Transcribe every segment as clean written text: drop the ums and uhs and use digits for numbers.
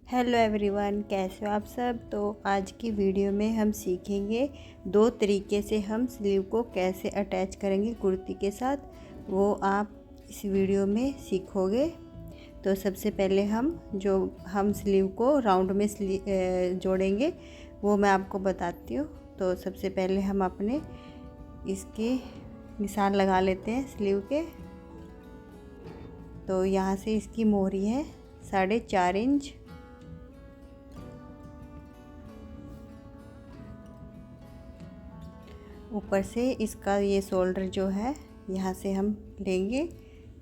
Hello everyone, कैसे हो आप सब। तो आज की वीडियो में हम सीखेंगे दो तरीके से हम स्लीव को कैसे अटैच करेंगे कुर्ती के साथ, वो आप इस वीडियो में सीखोगे। तो सबसे पहले हम स्लीव को राउंड में जोड़ेंगे, वो मैं आपको बताती हूँ। तो सबसे पहले हम अपने इसके निशान लगा लेते हैं स्लीव के। तो यहाँ से इसकी मोहरी है 4.5 इंच। ऊपर से इसका ये शोल्डर जो है यहाँ से हम लेंगे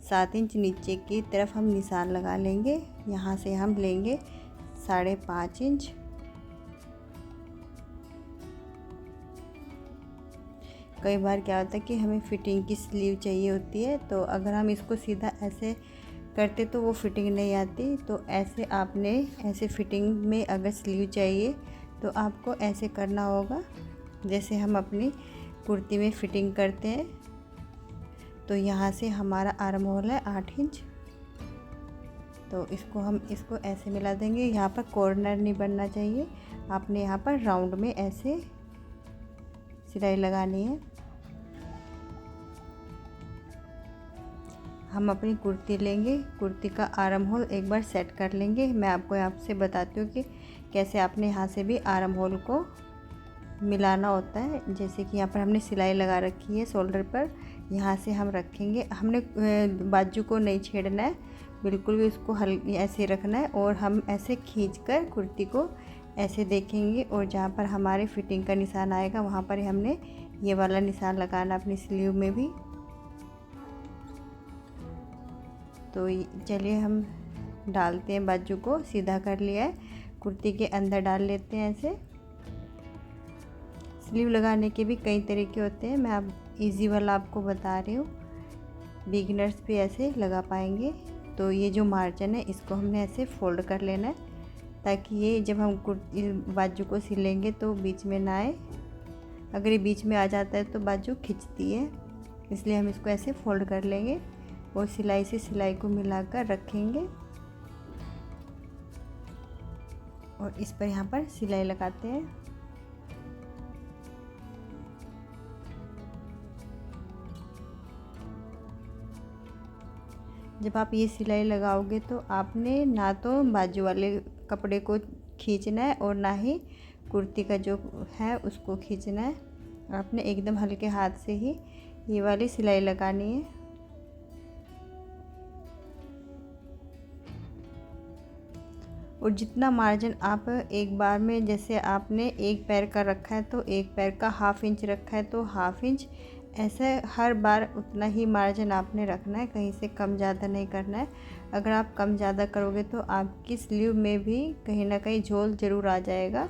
7 इंच, नीचे की तरफ हम निशान लगा लेंगे। यहाँ से हम लेंगे 5.5 इंच। कई बार क्या होता है कि हमें फिटिंग की स्लीव चाहिए होती है, तो अगर हम इसको सीधा ऐसे करते तो वो फिटिंग नहीं आती। तो ऐसे फिटिंग में अगर स्लीव चाहिए तो आपको ऐसे करना होगा जैसे हम अपनी कुर्ती में फिटिंग करते हैं। तो यहाँ से हमारा आर्म होल है 8 इंच। तो हम इसको ऐसे मिला देंगे। यहाँ पर कॉर्नर नहीं बनना चाहिए, आपने यहाँ पर राउंड में ऐसे सिलाई लगानी है। हम अपनी कुर्ती लेंगे, कुर्ती का आर्म होल एक बार सेट कर लेंगे। मैं आपको यहाँ से बताती हूँ कि कैसे आपने यहाँ से भी आर्म होल को मिलाना होता है। जैसे कि यहाँ पर हमने सिलाई लगा रखी है शोल्डर पर, यहाँ से हम रखेंगे। हमने बाजू को नहीं छेड़ना है, बिल्कुल भी उसको ऐसे रखना है। और हम ऐसे खींचकर कुर्ती को ऐसे देखेंगे, और जहाँ पर हमारे फिटिंग का निशान आएगा वहाँ पर हमने ये वाला निशान लगाना अपनी स्लीव में भी। तो चलिए हम डालते हैं, बाजू को सीधा कर लिया है, कुर्ती के अंदर डाल लेते हैं ऐसे। स्लीव लगाने के भी कई तरीके होते हैं, मैं अब इजी वाला आपको बता रही हूँ, बिगिनर्स भी ऐसे लगा पाएंगे। तो ये जो मार्जिन है इसको हमने ऐसे फोल्ड कर लेना है, ताकि ये जब हम कुर्ती बाजू को सिलेंगे तो बीच में ना आए। अगर ये बीच में आ जाता है तो बाजू खिंचती है, इसलिए हम इसको ऐसे फोल्ड कर लेंगे और सिलाई से सिलाई को मिलाकर रखेंगे। और इस पर यहाँ पर सिलाई लगाते हैं। जब आप ये सिलाई लगाओगे तो आपने ना तो बाजू वाले कपड़े को खींचना है और ना ही कुर्ती का जो है उसको खींचना है। आपने एकदम हल्के हाथ से ही ये वाली सिलाई लगानी है। और जितना मार्जिन आप एक बार में, जैसे आपने एक पैर का रखा है तो एक पैर का 1/2 इंच रखा है तो 1/2 इंच, ऐसे हर बार उतना ही मार्जिन आपने रखना है, कहीं से कम ज़्यादा नहीं करना है। अगर आप कम ज़्यादा करोगे तो आपकी स्लीव में भी कहीं ना कहीं झोल ज़रूर आ जाएगा।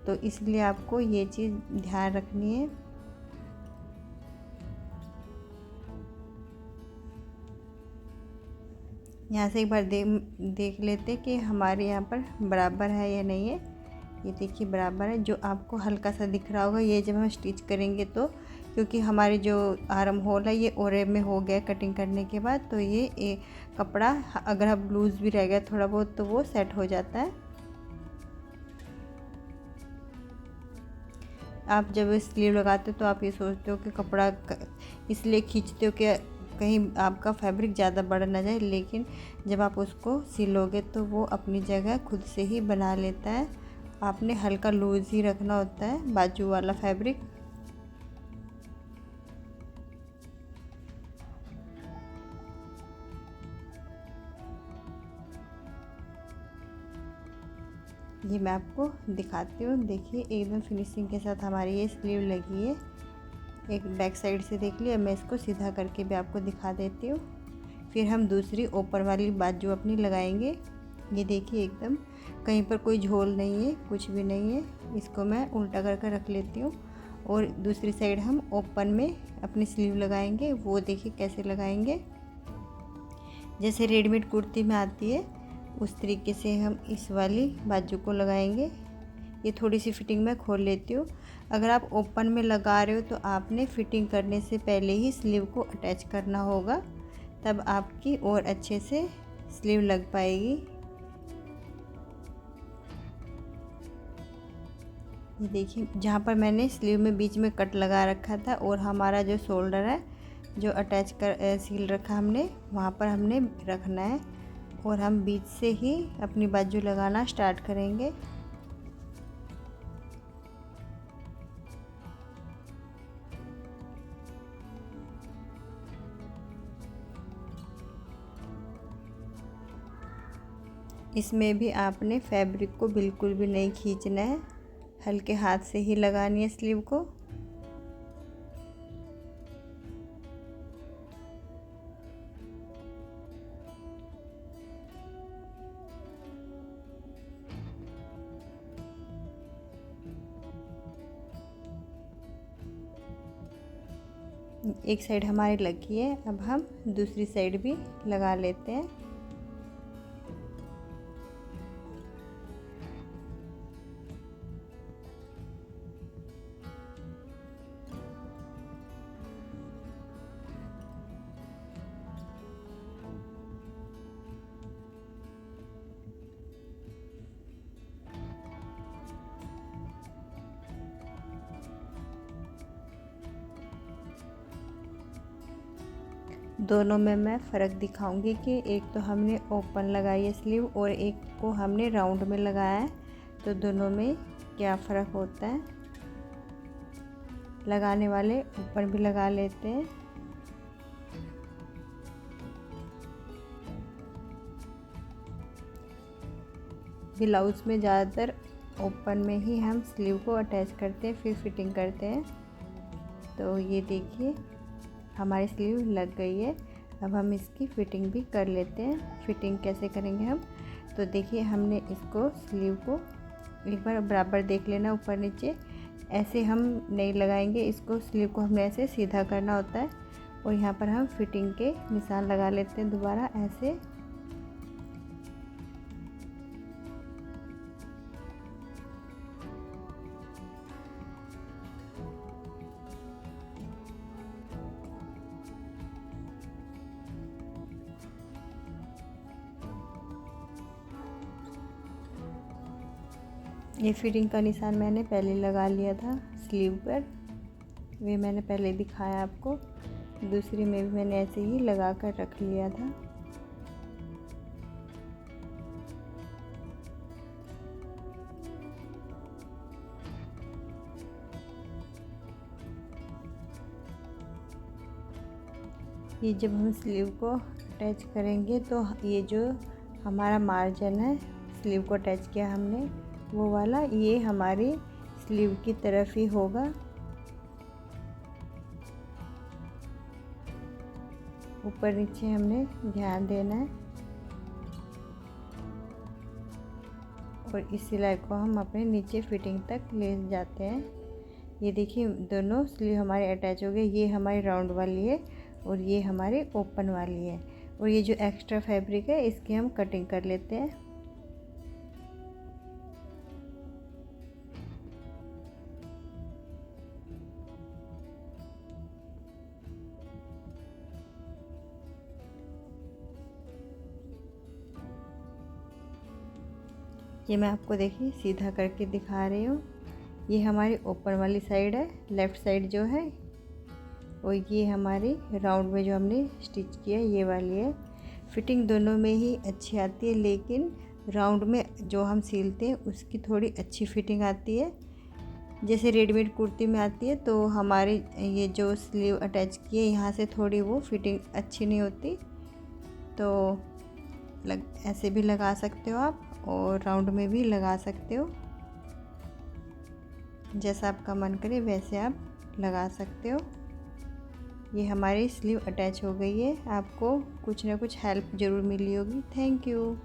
तो इसलिए आपको ये चीज़ ध्यान रखनी है। यहाँ से एक बार देख लेते कि हमारे यहाँ पर बराबर है या नहीं है। ये देखिए बराबर है। जो आपको हल्का सा दिख रहा होगा ये जब हम स्टिच करेंगे तो, क्योंकि हमारी जो आर्म होल है ये ओरे में हो गया कटिंग करने के बाद, तो ये कपड़ा अगर अब लूज़ भी रह गया थोड़ा बहुत तो वो सेट हो जाता है। आप जब स्लीव लगाते हो तो आप ये सोचते हो कि कपड़ा इसलिए खींचते हो कि कहीं आपका फैब्रिक ज़्यादा बढ़ ना जाए, लेकिन जब आप उसको सिलोगे तो वो अपनी जगह खुद से ही बना लेता है। आपने हल्का लूज़ ही रखना होता है बाजू वाला फैब्रिक। ये मैं आपको दिखाती हूँ, देखिए एकदम फिनिशिंग के साथ हमारी ये स्लीव लगी है। एक बैक साइड से देख लिया, मैं इसको सीधा करके भी आपको दिखा देती हूँ। फिर हम दूसरी ऊपर वाली बाजू अपनी लगाएंगे। ये देखिए एकदम कहीं पर कोई झोल नहीं है, कुछ भी नहीं है। इसको मैं उल्टा करके रख लेती हूँ और दूसरी साइड हम ओपन में अपनी स्लीव लगाएंगे। वो देखिए कैसे लगाएंगे, जैसे रेडीमेड कुर्ती में आती है उस तरीके से हम इस वाली बाजू को लगाएंगे। ये थोड़ी सी फिटिंग मैं खोल लेती हूँ। अगर आप ओपन में लगा रहे हो तो आपने फिटिंग करने से पहले ही स्लीव को अटैच करना होगा, तब आपकी और अच्छे से स्लीव लग पाएगी। ये देखिए जहाँ पर मैंने स्लीव में बीच में कट लगा रखा था और हमारा जो शोल्डर है जो अटैच कर सील रखा हमने वहाँ पर हमने रखना है और हम बीच से ही अपनी बाजू लगाना स्टार्ट करेंगे। इसमें भी आपने फैब्रिक को बिल्कुल भी नहीं खींचना है, हल्के हाथ से ही लगानी है स्लीव को। एक साइड हमारी लगी है, अब हम दूसरी साइड भी लगा लेते हैं। दोनों में मैं फ़र्क दिखाऊंगी कि एक तो हमने ओपन लगाई है स्लीव और एक को हमने राउंड में लगाया है, तो दोनों में क्या फ़र्क होता है। लगाने वाले ऊपर भी लगा लेते हैं। ब्लाउज में ज़्यादातर ओपन में ही हम स्लीव को अटैच करते हैं, फिर फिटिंग करते हैं। तो ये देखिए हमारी स्लीव लग गई है। अब हम इसकी फ़िटिंग भी कर लेते हैं। फ़िटिंग कैसे करेंगे हम, तो देखिए हमने इसको स्लीव को एक बार बराबर देख लेना, ऊपर नीचे ऐसे हम नहीं लगाएंगे इसको, स्लीव को हमने ऐसे सीधा करना होता है और यहाँ पर हम फिटिंग के निशान लगा लेते हैं दोबारा ऐसे। ये फिटिंग का निशान मैंने पहले लगा लिया था स्लीव पर, वे मैंने पहले दिखाया आपको। दूसरी में भी मैंने ऐसे ही लगा कर रख लिया था। ये जब हम स्लीव को अटैच करेंगे तो ये जो हमारा मार्जिन है स्लीव को अटैच किया हमने वो वाला, ये हमारी स्लीव की तरफ ही होगा। ऊपर नीचे हमने ध्यान देना है और इस सिलाई को हम अपने नीचे फिटिंग तक ले जाते हैं। ये देखिए दोनों स्लीव हमारे अटैच हो गए। ये हमारी राउंड वाली है और ये हमारी ओपन वाली है, और ये जो एक्स्ट्रा फैब्रिक है इसकी हम कटिंग कर लेते हैं। ये मैं आपको देखिए सीधा करके दिखा रही हूँ। ये हमारी ओपन वाली साइड है, लेफ़्ट साइड जो है, और ये हमारी राउंड में जो हमने स्टिच किया है ये वाली है। फिटिंग दोनों में ही अच्छी आती है, लेकिन राउंड में जो हम सिलते हैं उसकी थोड़ी अच्छी फिटिंग आती है। जैसे रेडीमेड कुर्ती में आती है तो हमारी ये जो स्लीव अटैच की है यहाँ से थोड़ी वो फिटिंग अच्छी नहीं होती, तो ऐसे भी लगा सकते हो आप और राउंड में भी लगा सकते हो, जैसा आपका मन करे वैसे आप लगा सकते हो। ये हमारी स्लीव अटैच हो गई है। आपको कुछ ना कुछ हेल्प ज़रूर मिली होगी। Thank you.